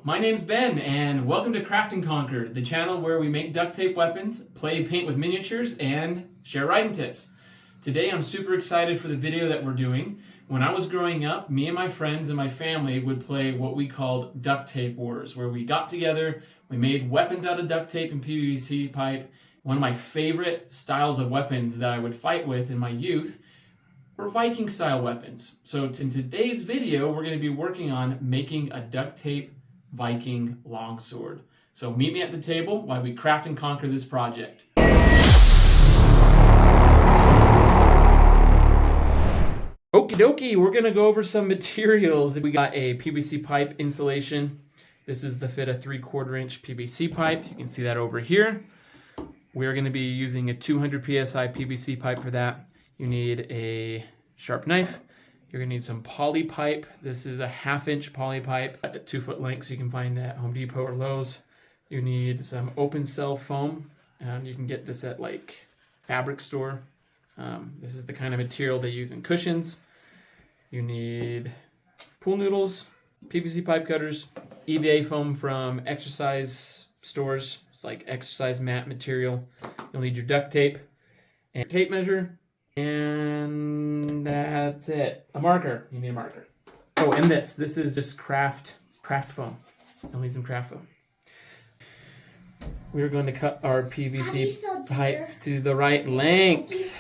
my name's Ben, and welcome to Craft and Conquer, the channel where we make duct tape weapons, play paint with miniatures, and share riding tips. Today I'm super excited for the video that we're doing. When I was growing up, me and my friends and my family would play what we called duct tape wars, where we got together, we made weapons out of duct tape and PVC pipe. One of my favorite styles of weapons that I would fight with in my youth were Viking style weapons. So in today's video, we're going to be working on making a duct tape Viking longsword. So meet me at the table while we craft and conquer this project. Okie dokie, we're going to go over some materials. We got a PVC pipe insulation. This is the fit of 3/4 inch PVC pipe. You can see that over here. We're going to be using a 200 PSI PVC pipe for that. You need a sharp knife. You're going to need some poly pipe. This is a 1/2 inch poly pipe at 2 foot length, so you can find that at Home Depot or Lowe's. You need some open cell foam. You can get this at like fabric store. This is the kind of material they use in cushions. You need pool noodles, PVC pipe cutters, EVA foam from exercise stores. It's like exercise mat material. You'll need your duct tape and tape measure. And that's it. A marker. You need a marker. Oh, and this is just craft foam. You'll need some craft foam. We're going to cut our PVC pipe to the right length.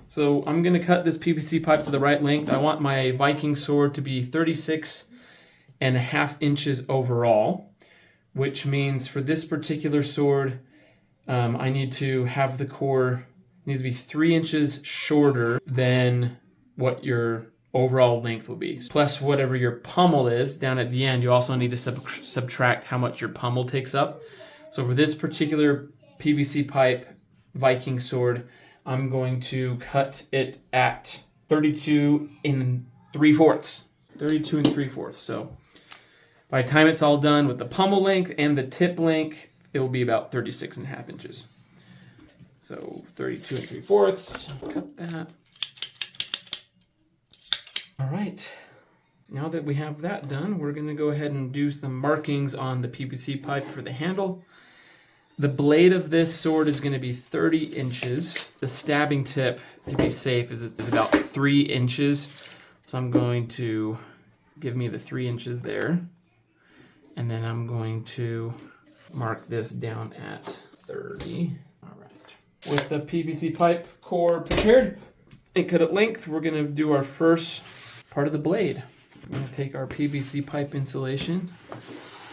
So I'm going to cut this PVC pipe to the right length. I want my Viking sword to be 36.5 inches overall, which means for this particular sword, I need to have the core needs to be 3 inches shorter than what your overall length will be. Plus whatever your pommel is down at the end, you also need to subtract how much your pommel takes up. So for this particular PVC pipe Viking sword, I'm going to cut it at 32 3/4. 32 3/4. So by the time it's all done with the pommel length and the tip length, it will be about 36.5 inches. So 32 3/4, cut that. All right, now that we have that done, we're gonna go ahead and do some markings on the PVC pipe for the handle. The blade of this sword is gonna be 30 inches. The stabbing tip, to be safe, is about 3 inches. So I'm going to give me the 3 inches there. And then I'm going to mark this down at 30. With the PVC pipe core prepared and cut at length, we're going to do our first part of the blade. We're going to take our PVC pipe insulation.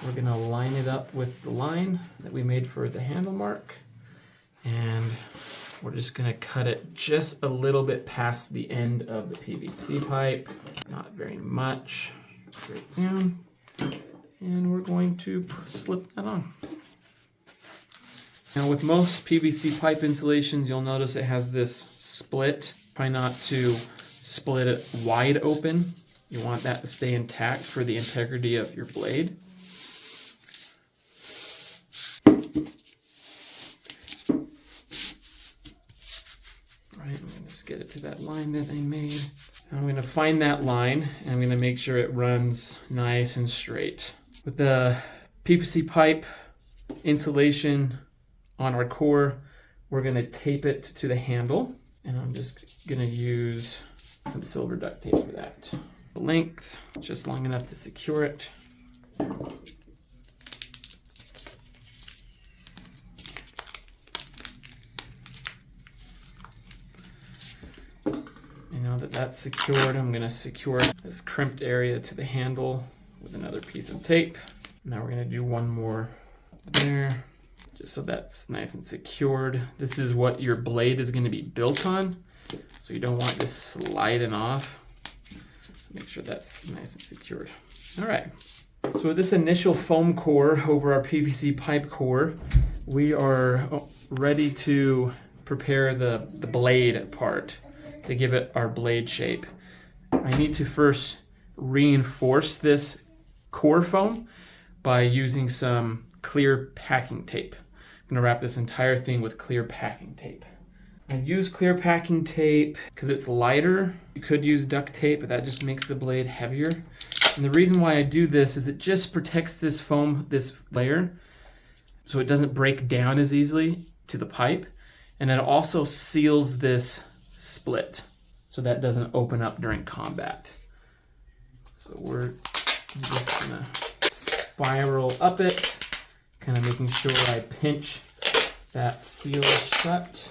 We're going to line it up with the line that we made for the handle mark. And we're just going to cut it just a little bit past the end of the PVC pipe. Not very much. Straight down. And we're going to slip that on. Now with most PVC pipe insulations, you'll notice it has this split. Try not to split it wide open. You want that to stay intact for the integrity of your blade. All right, I'm going to just get it to that line that I made. I'm going to find that line, and I'm going to make sure it runs nice and straight. With the PVC pipe insulation on our core, we're going to tape it to the handle, and I'm just going to use some silver duct tape for that. The length, just long enough to secure it. And now that that's secured, I'm going to secure this crimped area to the handle with another piece of tape. Now we're going to do one more there. Just so that's nice and secured. This is what your blade is going to be built on, so you don't want this sliding off. Make sure that's nice and secured. All right, so with this initial foam core over our PVC pipe core, we are ready to prepare the blade part to give it our blade shape. I need to first reinforce this core foam by using some clear packing tape. I'm gonna wrap this entire thing with clear packing tape. I use clear packing tape because it's lighter. You could use duct tape, but that just makes the blade heavier. And the reason why I do this is it just protects this foam, this layer, so it doesn't break down as easily to the pipe. And it also seals this split so that doesn't open up during combat. So we're just gonna spiral up it, kind of making sure I pinch that seal shut.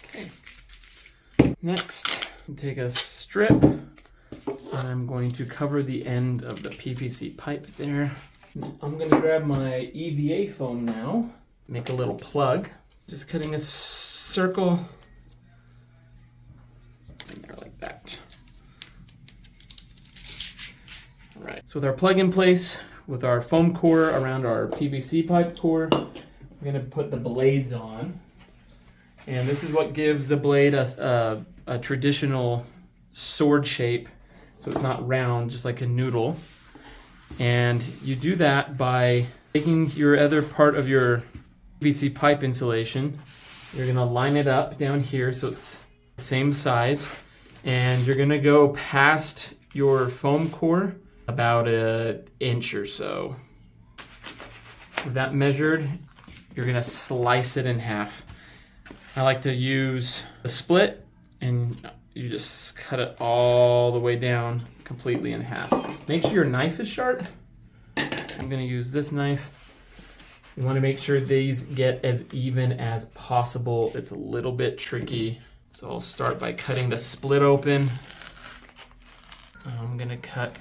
Okay. Next, take a strip, and I'm going to cover the end of the PVC pipe there. I'm going to grab my EVA foam now, make a little plug. Just cutting a circle in there like that. All right, so with our plug in place, with our foam core around our PVC pipe core, we're going to put the blades on. And this is what gives the blade a traditional sword shape, so it's not round, just like a noodle. And you do that by taking your other part of your PVC pipe insulation. You're going to line it up down here so it's the same size. And you're going to go past your foam core about an inch or so. With that measured, you're going to slice it in half. I like to use a split, and you just cut it all the way down completely in half. Make sure your knife is sharp. I'm going to use this knife. You want to make sure these get as even as possible. It's a little bit tricky. So I'll start by cutting the split open. I'm going to cut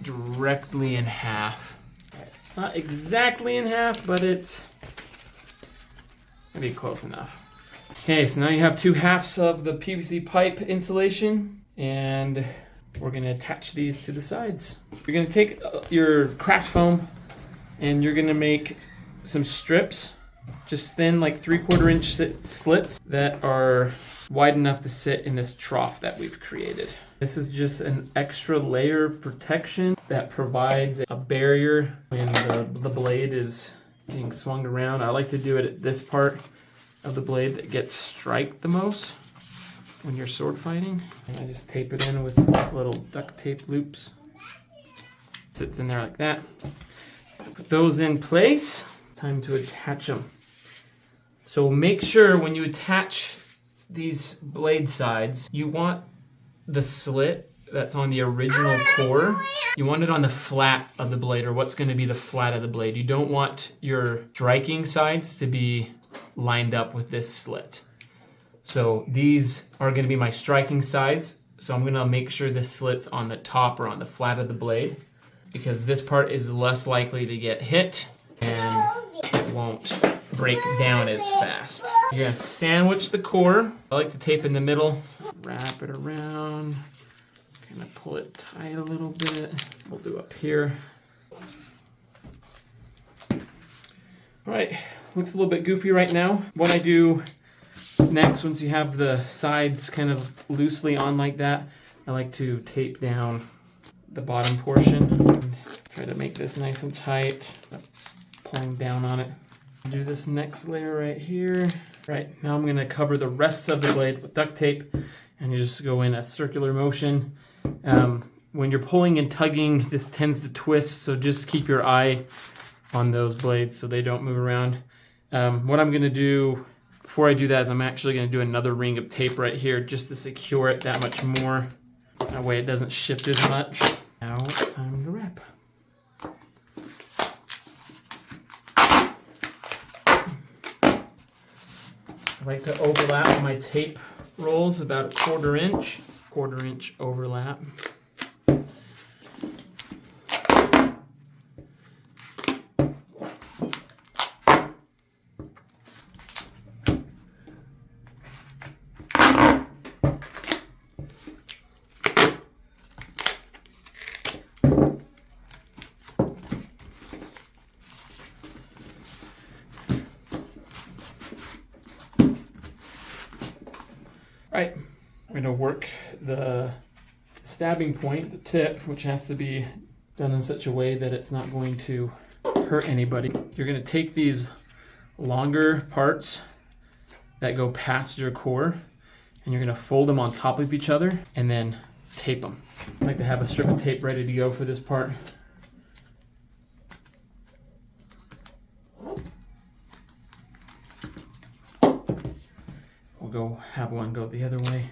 directly in half. Not exactly in half, but it's maybe close enough. Okay, so now you have two halves of the PVC pipe insulation, and we're going to attach these to the sides. You're going to take your craft foam and you're going to make some strips, just thin, like 3/4 inch slits that are wide enough to sit in this trough that we've created. This is just an extra layer of protection that provides a barrier when the blade is being swung around. I like to do it at this part of the blade that gets striked the most when you're sword fighting. And I just tape it in with little duct tape loops. Sits in there like that. Put those in place. Time to attach them. So make sure when you attach these blade sides, you want the slit that's on the original core, you want it on the flat of the blade, or what's going to be the flat of the blade. You don't want your striking sides to be lined up with this slit. So these are going to be my striking sides. So I'm going to make sure this slit's on the top or on the flat of the blade, because this part is less likely to get hit and it won't break down as fast. You're going to sandwich the core. I like to tape in the middle, wrap it around, kind of pull it tight a little bit. We'll do up here. All right, looks a little bit goofy right now. What I do next, once you have the sides kind of loosely on like that, I like to tape down the bottom portion. Try to make this nice and tight, pulling down on it. Do this next layer right here. Right, now I'm gonna cover the rest of the blade with duct tape, and you just go in a circular motion. When you're pulling and tugging, this tends to twist, so just keep your eye on those blades so they don't move around. What I'm gonna do before I do that is I'm actually gonna do another ring of tape right here just to secure it that much more. That way it doesn't shift as much. Now it's time to wrap. I like to overlap my tape rolls about 1/4 inch overlap. Right, I'm going to work the stabbing point, the tip, which has to be done in such a way that it's not going to hurt anybody. You're going to take these longer parts that go past your core, and you're going to fold them on top of each other and then tape them. I like to have a strip of tape ready to go for this part. We'll go have one go the other way.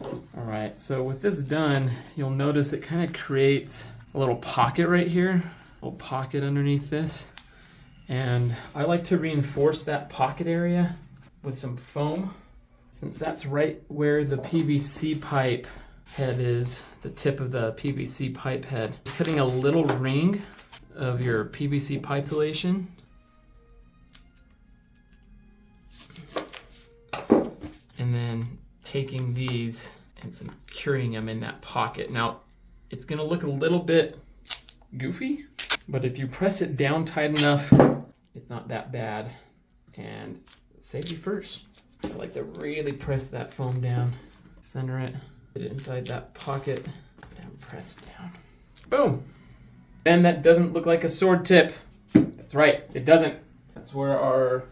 All right, so with this done, you'll notice it kind of creates a little pocket right here, a little pocket underneath this. And I like to reinforce that pocket area with some foam, since that's right where the PVC pipe head is, the tip of the PVC pipe head. Cutting a little ring of your PVC pipe insulation. And then taking these and securing them in that pocket. Now, it's gonna look a little bit goofy, but if you press it down tight enough, it's not that bad. And safety first. I like to really press that foam down, center it, get it inside that pocket, and press down. Boom! And that doesn't look like a sword tip. That's right, it doesn't. That's where our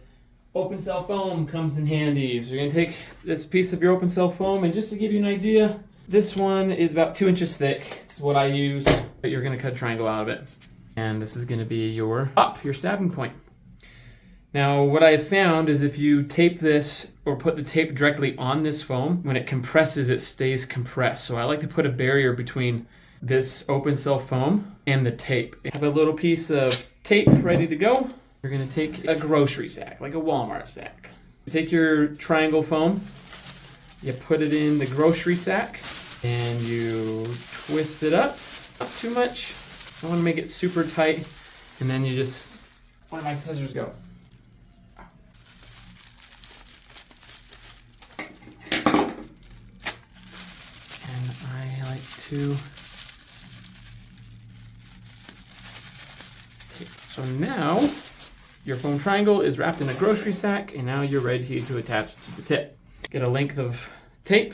open cell foam comes in handy. So you're gonna take this piece of your open cell foam, and just to give you an idea, this one is about 2 inches thick. It's what I use, but you're gonna cut a triangle out of it. And this is gonna be your top, your stabbing point. Now, what I have found is if you tape this or put the tape directly on this foam, when it compresses, it stays compressed. So I like to put a barrier between this open cell foam and the tape. I have a little piece of tape ready to go. You're gonna take a grocery sack, like a Walmart sack. You take your triangle foam, you put it in the grocery sack, and you twist it up, not too much. I wanna make it super tight, and then you just, where my scissors go? And I like to tape. So now, your foam triangle is wrapped in a grocery sack, and now you're ready to attach it to the tip. Get a length of tape,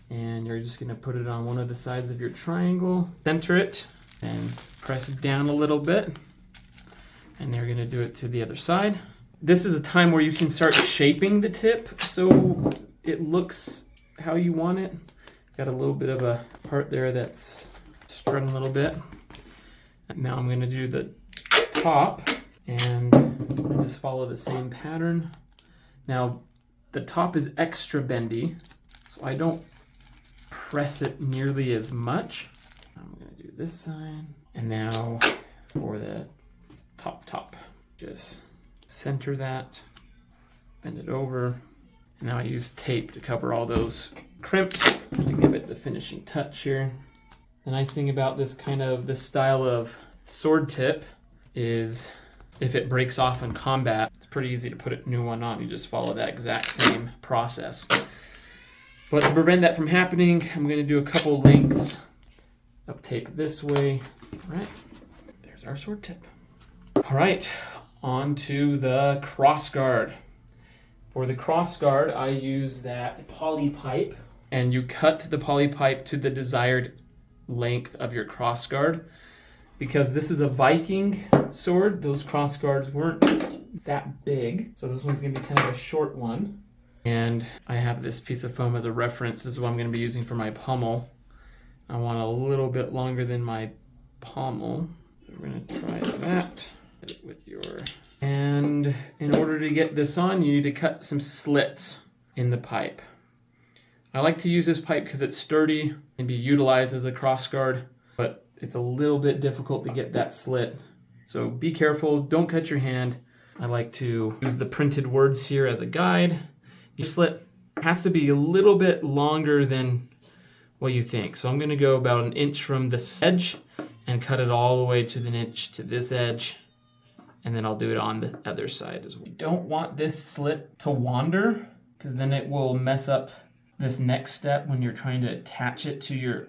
and you're just gonna put it on one of the sides of your triangle, center it, and press it down a little bit. And you're gonna do it to the other side. This is a time where you can start shaping the tip so it looks how you want it. Got a little bit of a part there that's strung a little bit. And now I'm gonna do the top, and just follow the same pattern. Now, the top is extra bendy, so I don't press it nearly as much. I'm gonna do this side. And now for the top, just center that, bend it over. And now I use tape to cover all those crimps to give it the finishing touch here. The nice thing about this style of sword tip is if it breaks off in combat, it's pretty easy to put a new one on. You just follow that exact same process. But to prevent that from happening, I'm going to do a couple lengths of tape this way. All right, there's our sword tip. All right, on to the cross guard. For the cross guard, I use that poly pipe, and you cut the poly pipe to the desired length of your cross guard. Because this is a Viking sword, those cross guards weren't that big. So this one's gonna be kind of a short one. And I have this piece of foam as a reference. This is what I'm gonna be using for my pommel. I want a little bit longer than my pommel. So we're gonna try that with your... And in order to get this on, you need to cut some slits in the pipe. I like to use this pipe because it's sturdy and be utilized as a cross guard, but it's a little bit difficult to get that slit. So be careful, don't cut your hand. I like to use the printed words here as a guide. Your slit has to be a little bit longer than what you think. So I'm gonna go about 1 inch from this edge and cut it all the way to the inch to this edge. And then I'll do it on the other side as well. You don't want this slit to wander, because then it will mess up this next step when you're trying to attach it to your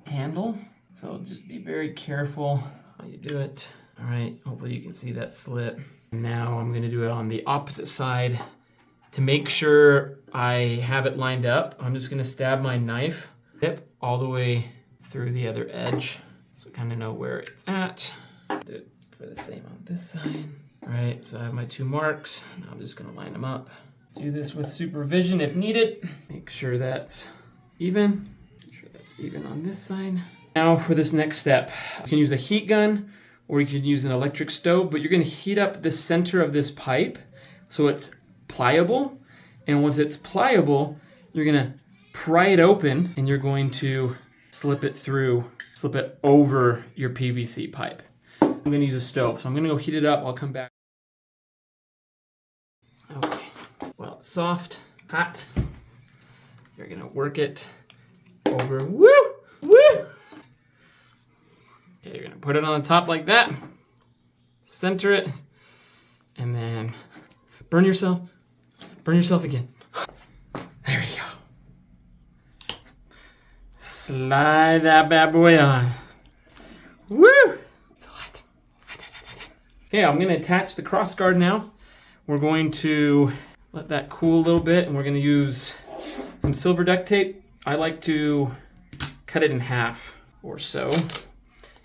handle. So just be very careful how you do it. All right, hopefully you can see that slit. Now I'm gonna do it on the opposite side. To make sure I have it lined up, I'm just gonna stab my knife tip all the way through the other edge. So kind of know where it's at. Do it for the same on this side. All right, so I have my 2 marks. Now I'm just gonna line them up. Do this with supervision if needed. Make sure that's even. Make sure that's even on this side. Now for this next step, you can use a heat gun or you can use an electric stove, but you're gonna heat up the center of this pipe so it's pliable. And once it's pliable, you're gonna pry it open and you're going to slip it over your PVC pipe. I'm gonna use a stove, so I'm gonna go heat it up. I'll come back. Okay, well, it's soft, hot. You're gonna work it over, woo, woo. Okay, you're gonna put it on the top like that, center it, and then burn yourself again. There you go. Slide that bad boy on. Woo! It's hot. Okay, I'm gonna attach the cross guard now. We're going to let that cool a little bit, and we're gonna use some silver duct tape. I like to cut it in half or so.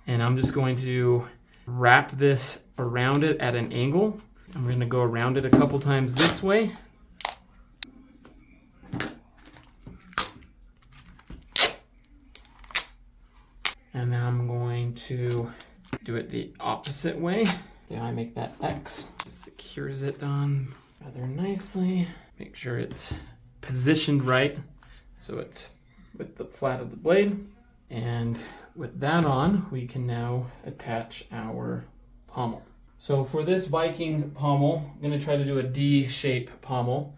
And I'm just going to wrap this around it at an angle. I'm gonna go around it a couple times this way. And now I'm going to do it the opposite way. Then I make that X, just secures it on rather nicely. Make sure it's positioned right so it's with the flat of the blade. And with that on, we can now attach our pommel. So for this Viking pommel, I'm gonna try to do a D-shape pommel.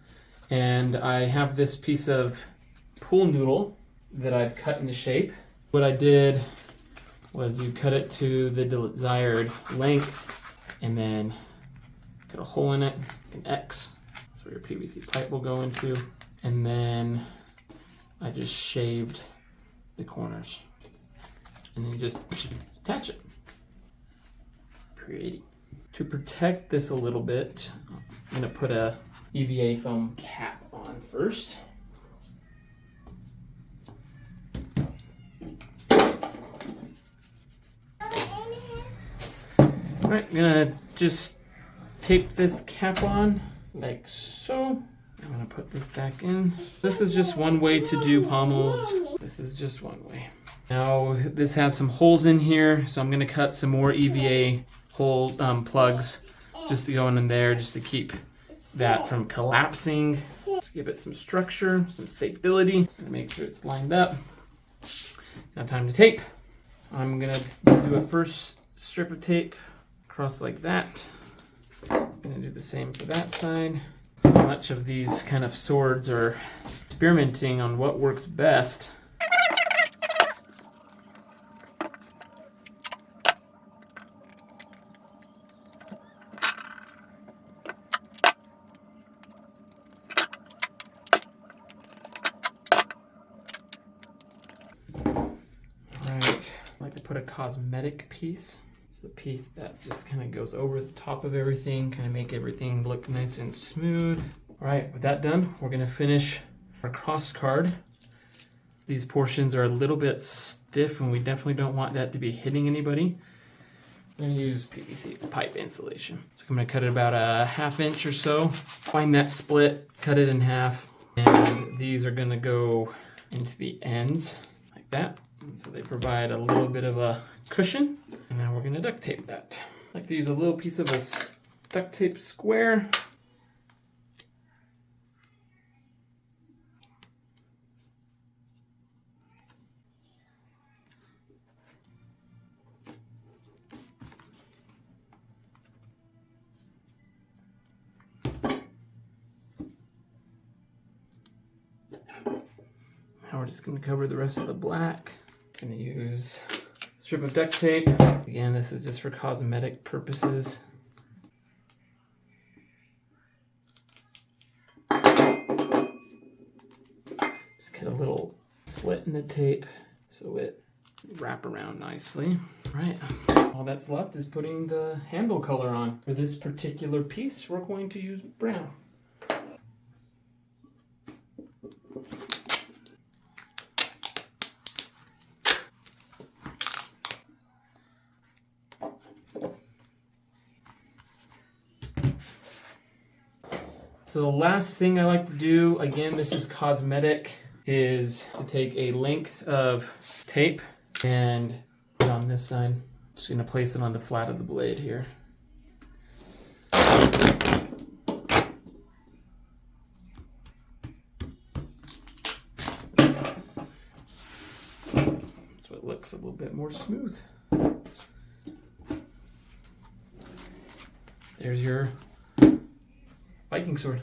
And I have this piece of pool noodle that I've cut into shape. What I did was you cut it to the desired length and then cut a hole in it, an X. That's where your PVC pipe will go into. And then I just shaved the corners. And then you just attach it. Pretty. To protect this a little bit, I'm gonna put a EVA foam cap on first. All right, I'm gonna just tape this cap on like so. I'm gonna put this back in. This is just one way to do pommels. This is just one way. Now this has some holes in here, so I'm gonna cut some more EVA hole plugs just to go in there, just to keep that from collapsing. Just give it some structure, some stability, and make sure it's lined up. Now time to tape. I'm gonna do a first strip of tape across like that. I'm gonna do the same for that side. So much of these kind of swords are experimenting on what works best. I like to put a cosmetic piece. So the piece that just kind of goes over the top of everything, kind of make everything look nice and smooth. All right, with that done, we're gonna finish our cross guard. These portions are a little bit stiff and we definitely don't want that to be hitting anybody. I'm gonna use PVC pipe insulation. So I'm gonna cut it about a 1/2 inch or so. Find that split, cut it in half. And these are gonna go into the ends like that. And so they provide a little bit of a cushion. And now we're gonna duct tape that. I like to use a little piece of a duct tape square. Now we're just gonna cover the rest of the black. Gonna use a strip of duct tape. Again, this is just for cosmetic purposes. Just get a little slit in the tape so it wrap around nicely. All right, all that's left is putting the handle color on. For this particular piece, we're going to use brown. So the last thing I like to do, again, this is cosmetic, is to take a length of tape and put it on this side. Just gonna place it on the flat of the blade here. So it looks a little bit more smooth. There's your Viking sword.